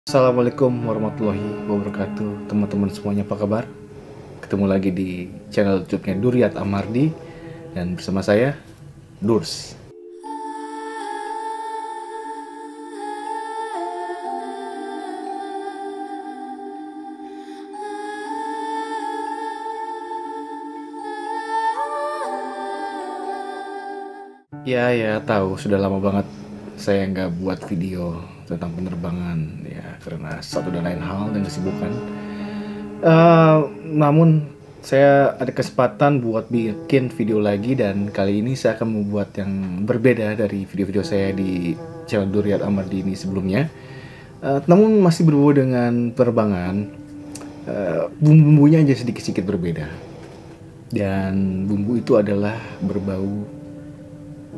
Assalamualaikum warahmatullahi wabarakatuh. Teman-teman semuanya, apa kabar? Ketemu lagi di channel YouTube-nya Duryat Amardi dan bersama saya Durs. Ya tahu sudah lama banget saya nggak buat video tentang penerbangan ya karena satu dan lain hal dan kesibukan. Namun saya ada kesempatan buat bikin video lagi dan kali ini saya akan membuat yang berbeda dari video-video saya di channel Duryat Amardi ini sebelumnya. Namun masih berbau dengan penerbangan, bumbu-bumbunya aja sedikit-sedikit berbeda. Dan bumbu itu adalah berbau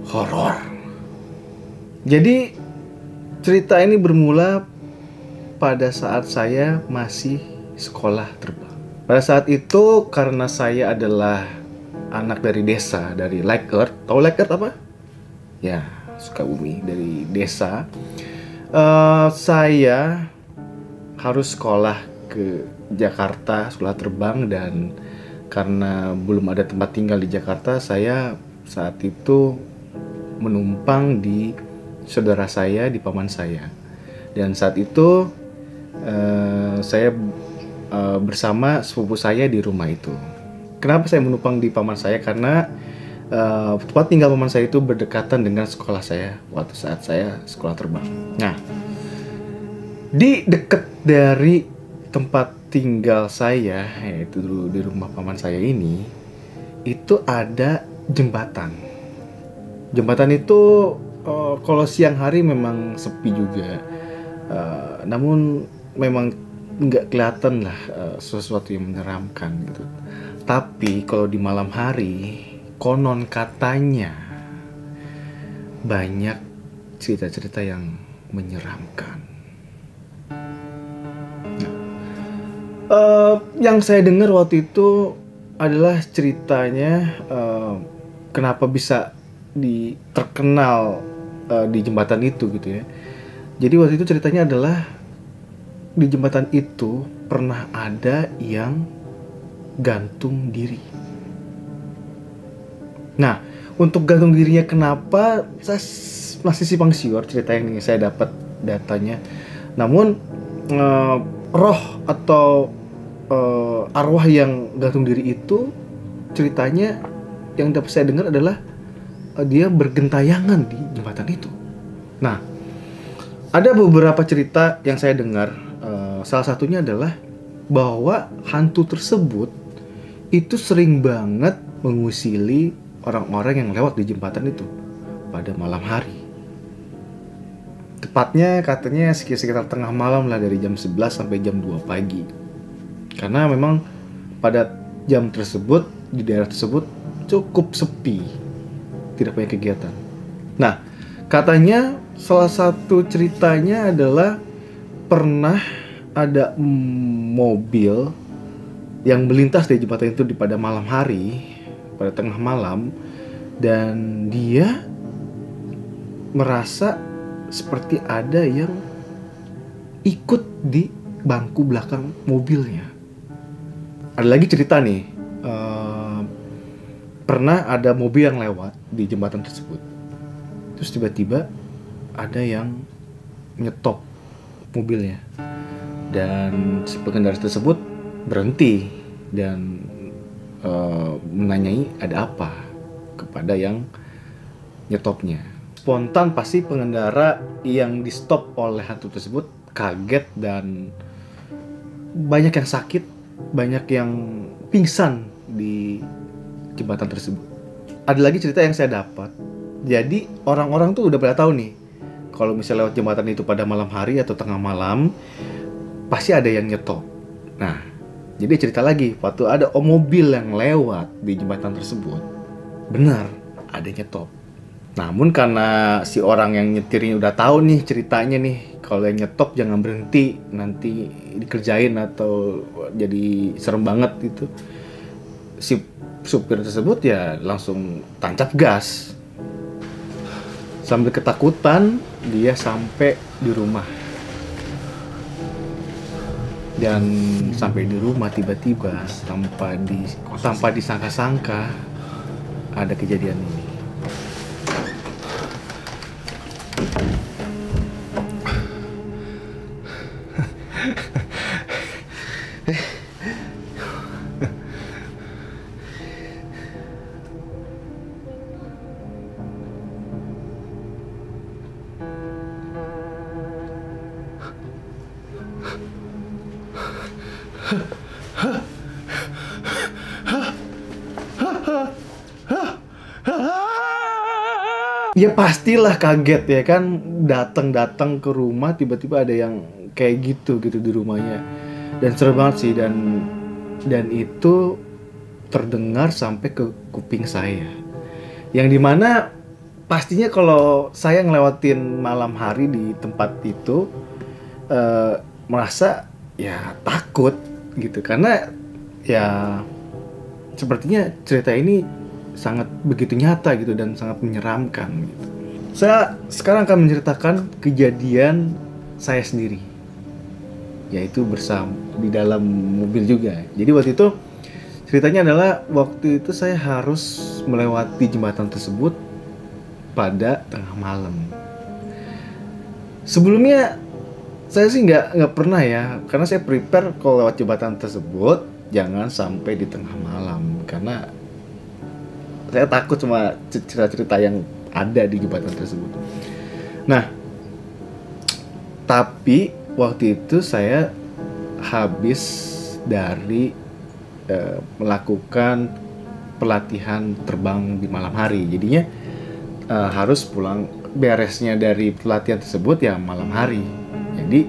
horor. Jadi cerita ini bermula pada saat saya masih sekolah terbang. Pada saat itu karena saya adalah anak dari desa, dari Like Earth. Tahu Like Earth apa? Ya, Sukabumi, dari desa. Saya harus sekolah ke Jakarta, sekolah terbang, dan karena belum ada tempat tinggal di Jakarta, saya saat itu menumpang di saudara saya, di paman saya. Dan saat itu saya bersama sepupu saya di rumah itu. Kenapa saya menumpang di paman saya? Karena tempat tinggal paman saya itu berdekatan dengan sekolah saya waktu saat saya sekolah terbang. Nah, di dekat dari tempat tinggal saya, yaitu di rumah paman saya ini, itu ada jembatan. Jembatan itu kalau siang hari memang sepi juga, namun memang nggak kelihatan lah sesuatu yang menyeramkan gitu. Tapi kalau di malam hari, konon katanya banyak cerita-cerita yang menyeramkan. Yang saya dengar waktu itu adalah ceritanya kenapa bisa terkenal di jembatan itu gitu ya. Jadi waktu itu ceritanya adalah di jembatan itu pernah ada yang gantung diri. Nah, untuk gantung dirinya kenapa saya masih simpang siur cerita yang saya dapat datanya. Namun roh atau arwah yang gantung diri itu ceritanya yang dapat saya dengar adalah dia bergentayangan di jembatan itu. Nah, ada beberapa cerita yang saya dengar. Salah satunya adalah bahwa hantu tersebut itu sering banget mengusili orang-orang yang lewat di jembatan itu pada malam hari. Tepatnya katanya sekitar tengah malam lah, dari jam 11 sampai jam 2 pagi. Karena memang pada jam tersebut di daerah tersebut cukup sepi, tidak punya kegiatan. Nah, katanya salah satu ceritanya adalah pernah ada mobil yang melintas di jembatan itu pada malam hari, pada tengah malam, dan dia merasa seperti ada yang ikut di bangku belakang mobilnya. Ada lagi cerita nih, pernah ada mobil yang lewat di jembatan tersebut. Terus tiba-tiba ada yang nyetop mobilnya. Dan si pengendara tersebut berhenti dan menanyai ada apa kepada yang nyetopnya. Spontan pasti pengendara yang di stop oleh hantu tersebut kaget dan banyak yang sakit, banyak yang pingsan di jembatan tersebut. Ada lagi cerita yang saya dapat. Jadi orang-orang tuh udah pada tahu nih, kalau misalnya lewat jembatan itu pada malam hari atau tengah malam, pasti ada yang nyetop. Nah, jadi cerita lagi, waktu ada mobil yang lewat di jembatan tersebut, benar ada nyetop. Namun karena si orang yang nyetirnya udah tahu nih ceritanya nih, kalau yang nyetop jangan berhenti, nanti dikerjain atau jadi serem banget gitu. Si supir tersebut ya langsung tancap gas. Sambil ketakutan dia sampai di rumah. Dan sampai di rumah tiba-tiba tanpa disangka-sangka ada kejadian ini. Ya pastilah kaget ya kan, datang ke rumah tiba-tiba ada yang kayak gitu di rumahnya. Dan seru banget sih, dan itu terdengar sampai ke kuping saya. Yang dimana pastinya kalau saya ngelewatin malam hari di tempat itu merasa ya takut gitu, karena ya sepertinya cerita ini sangat begitu nyata gitu dan sangat menyeramkan gitu. Saya sekarang akan menceritakan kejadian saya sendiri, yaitu bersama di dalam mobil juga. Jadi waktu itu ceritanya adalah waktu itu saya harus melewati jembatan tersebut pada tengah malam. Sebelumnya saya sih nggak pernah ya, karena saya prepare kalau lewat jembatan tersebut jangan sampai di tengah malam, karena saya takut sama cerita-cerita yang ada di jembatan tersebut. Nah, tapi waktu itu saya habis dari melakukan pelatihan terbang di malam hari. Jadinya harus pulang, beresnya dari pelatihan tersebut ya malam hari. Jadi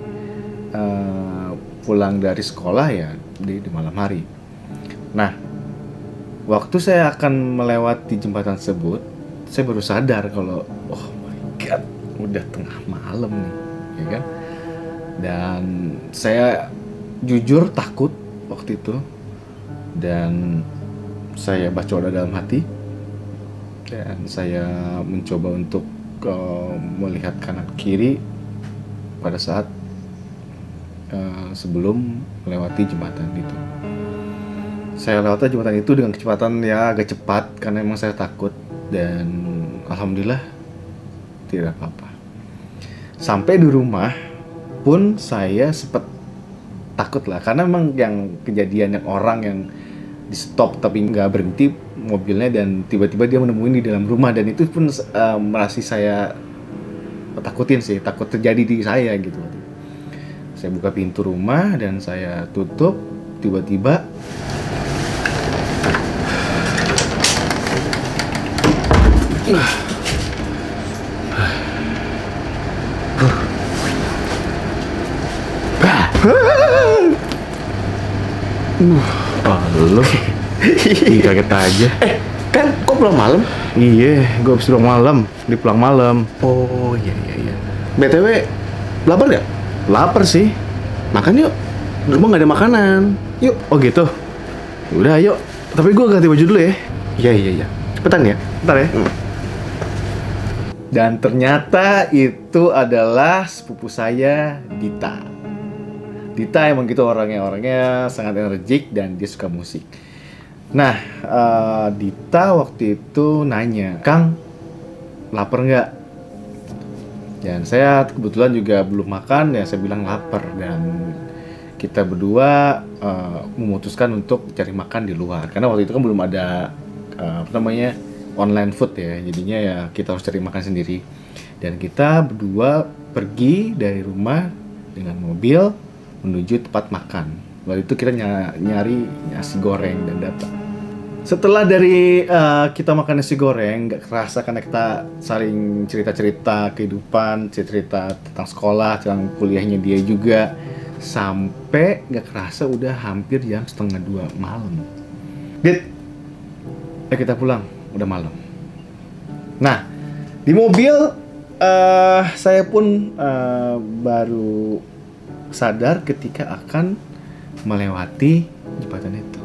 pulang dari sekolah ya di malam hari. Nah, waktu saya akan melewati jembatan tersebut, saya baru sadar kalau oh my god, udah tengah malam nih, ya kan? Dan saya jujur takut waktu itu, dan saya berdoa dalam hati, dan saya mencoba untuk melihat kanan kiri pada saat sebelum melewati jembatan itu. Saya lewati jembatan itu dengan kecepatan ya agak cepat karena emang saya takut, dan alhamdulillah tidak apa-apa. Sampai di rumah pun saya sempat takut lah, karena memang yang kejadian yang orang yang di stop tapi nggak berhenti mobilnya, dan tiba-tiba dia menemuin di dalam rumah, dan itu pun merasa saya takutin sih, takut terjadi di saya gitu. Saya buka pintu rumah dan saya tutup, tiba-tiba lu kaget aja. Kan kok pulang malam? Iya, gue habis pulang malam, di pulang malam. Oh iya. BTW, lapar gak? Lapar sih. Makan yuk. Di rumah gak ada makanan. Yuk. Oh gitu. Udah ayo. Tapi gue ganti baju dulu ya. Iya. Cepetan ya. Bentar ya. Dan ternyata itu adalah sepupu saya, Dita. Dita emang gitu orangnya sangat energik dan dia suka musik. Nah, Dita waktu itu nanya, "Kang, lapar nggak?" Dan saya kebetulan juga belum makan, ya saya bilang lapar, dan kita berdua memutuskan untuk cari makan di luar karena waktu itu kan belum ada online food ya, jadinya ya kita harus cari makan sendiri. Dan kita berdua pergi dari rumah dengan mobil menuju tempat makan. Lalu itu kita nyari nasi goreng dan dapat. Setelah dari kita makan nasi goreng, nggak kerasa karena kita saling cerita-cerita kehidupan, cerita tentang sekolah, tentang kuliahnya dia juga, sampai nggak kerasa udah hampir jam 1:30 malam. Dit, ayo kita pulang, udah malam. Nah, di mobil saya pun baru sadar ketika akan melewati jembatan itu.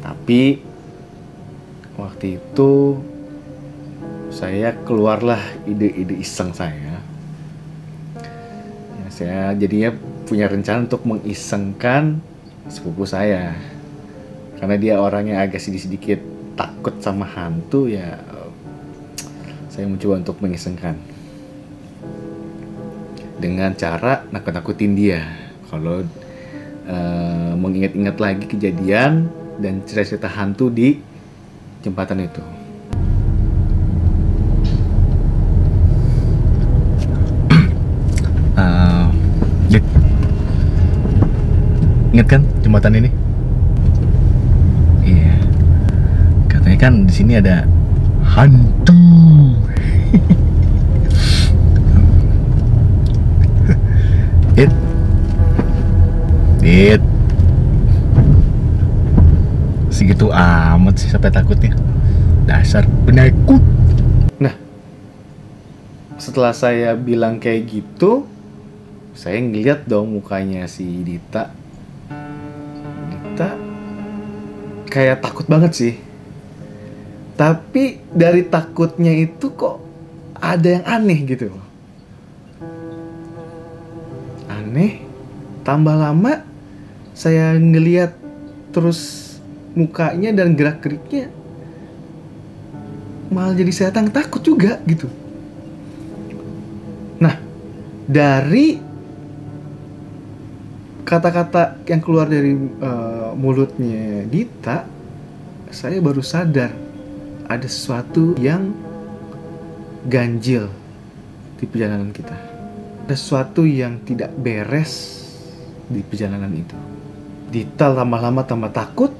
Tapi waktu itu saya keluarlah ide-ide iseng saya. Ya, saya jadinya punya rencana untuk mengisengkan sepupu saya. Karena dia orangnya agak sedikit takut sama hantu, ya saya mencoba untuk mengisengkan dengan cara nakut-nakutin dia kalau mengingat-ingat lagi kejadian dan cerita-cerita hantu di jembatan itu. Dit, ingat kan jembatan ini? Iya, katanya kan di sini ada hantu. Dit, segitu amat sih sampai takutnya. Dasar penakut. Nah, setelah saya bilang kayak gitu, saya ngeliat dong mukanya si Dita. Dita kayak takut banget sih. Tapi dari takutnya itu kok ada yang aneh gitu. Aneh. Tambah lama saya ngeliat terus mukanya dan gerak-geriknya, malah jadi saya takut juga gitu. Nah, dari kata-kata yang keluar dari mulutnya Dita, saya baru sadar ada sesuatu yang ganjil di perjalanan kita. Ada sesuatu yang tidak beres di perjalanan itu. Dita lama-lama tambah takut,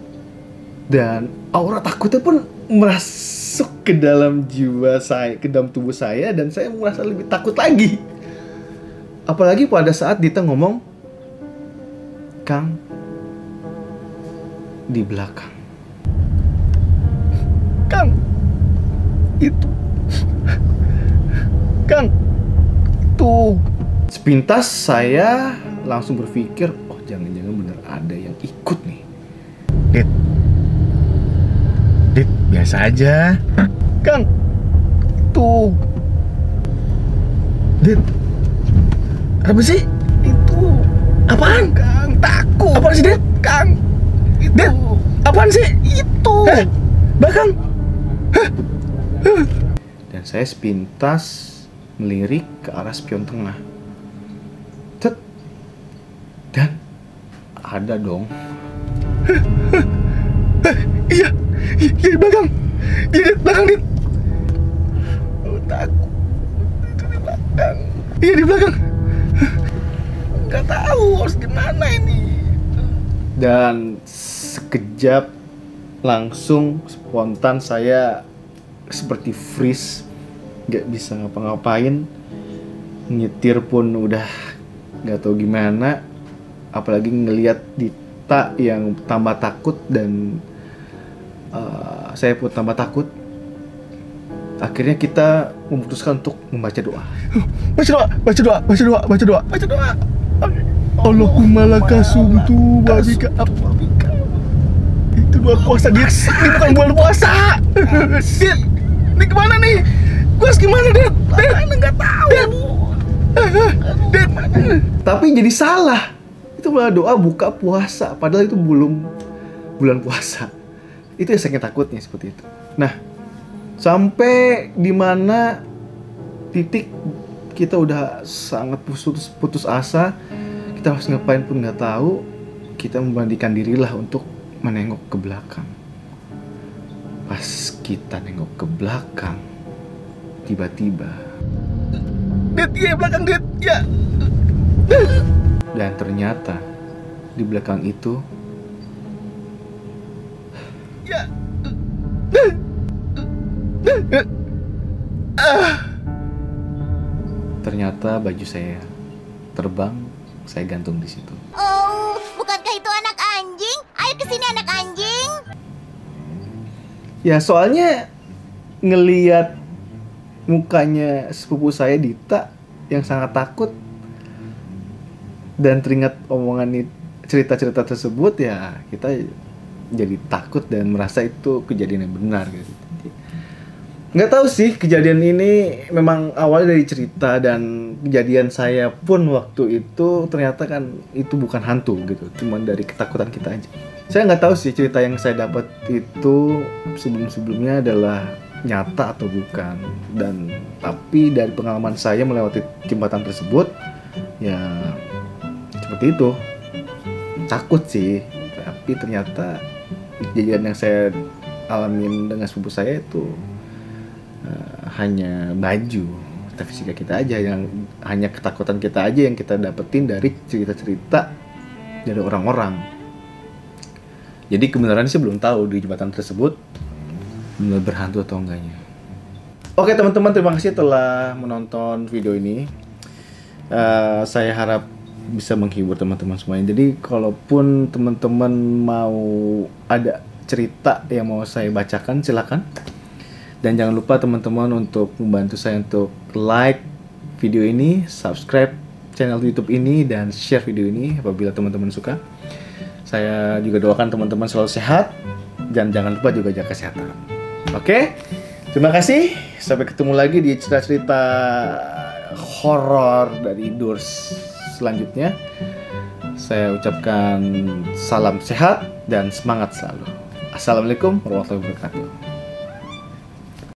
dan aura takutnya pun masuk ke dalam jiwa saya, ke dalam tubuh saya, dan saya merasa lebih takut lagi. Apalagi pada saat Dita ngomong, "Kang, di belakang." Kang, itu. Kang, itu. Sepintas saya langsung berpikir, oh jangan-jangan bener ada yang ikut nih. Dit, biasa aja. Kang, tuh. Dit, apa sih? Itu. Apaan? Kang, takut. Apaan sih, Dit? Kang, itu. Dit, apaan sih? Itu. Hah? Belakang? Dan saya sepintas melirik ke arah spion tengah. Tet. Dan ada dong. Iya, di belakang. Iya, Dit, belakang, Dit. Oh, takut. Itu di belakang. Iya, di belakang. Gak tahu harus gimana ini. Dan sekejap langsung spontan saya seperti freeze, gak bisa ngapa-ngapain. Nyetir pun udah gak tahu gimana, apalagi ngelihat Dita yang tambah takut dan saya pun tambah takut. Akhirnya kita memutuskan untuk membaca doa. Baca doa. Allahumma laka sumtu wa bika abika. Itu doa puasa, Dit. Ini bukan bulan puasa. Dit, ini kemana nih? Gue harus gimana, Dit? Nggak tahu. Dit. Tapi jadi salah. Itu malah doa buka puasa, padahal itu belum bulan puasa. Itu yang saya takutnya seperti itu. Nah, sampai di mana titik kita udah sangat putus asa, kita harus ngapain pun nggak tahu. Kita membandikan dirilah untuk menengok ke belakang. Pas kita nengok ke belakang, tiba-tiba, Dit, iya belakang, Dit. Ya. dan ternyata di belakang itu, Ya. ternyata baju saya terbang, saya gantung di situ. Oh, bukankah itu anak anjing? Ayo kesini anak anjing. Ya soalnya ngeliat mukanya sepupu saya Dita yang sangat takut, dan teringat omongan cerita-cerita tersebut, ya kita jadi takut dan merasa itu kejadian yang benar gitu. Nggak tahu sih, kejadian ini memang awalnya dari cerita, dan kejadian saya pun waktu itu ternyata kan itu bukan hantu gitu, cuman dari ketakutan kita aja. Saya nggak tahu sih cerita yang saya dapat itu sebelum-sebelumnya adalah nyata atau bukan, dan tapi dari pengalaman saya melewati jembatan tersebut ya seperti itu. Takut sih, tapi ternyata kejadian yang saya alamin dengan sepupu saya itu hanya baju fisika kita aja, yang hanya ketakutan kita aja yang kita dapetin dari cerita-cerita dari orang-orang. Jadi kebenarannya sih belum tahu di jembatan tersebut benar berhantu atau enggaknya. Oke teman-teman, terima kasih telah menonton video ini. Saya harap bisa menghibur teman-teman semuanya. Jadi kalaupun teman-teman mau ada cerita yang mau saya bacakan, silakan. Dan jangan lupa teman-teman untuk membantu saya untuk like video ini, subscribe channel YouTube ini, dan share video ini apabila teman-teman suka. Saya juga doakan teman-teman selalu sehat, dan jangan lupa juga jaga kesehatan. Oke, terima kasih. Sampai ketemu lagi di cerita-cerita horor dari Durs selanjutnya. Saya ucapkan salam sehat dan semangat selalu. Assalamualaikum warahmatullahi wabarakatuh.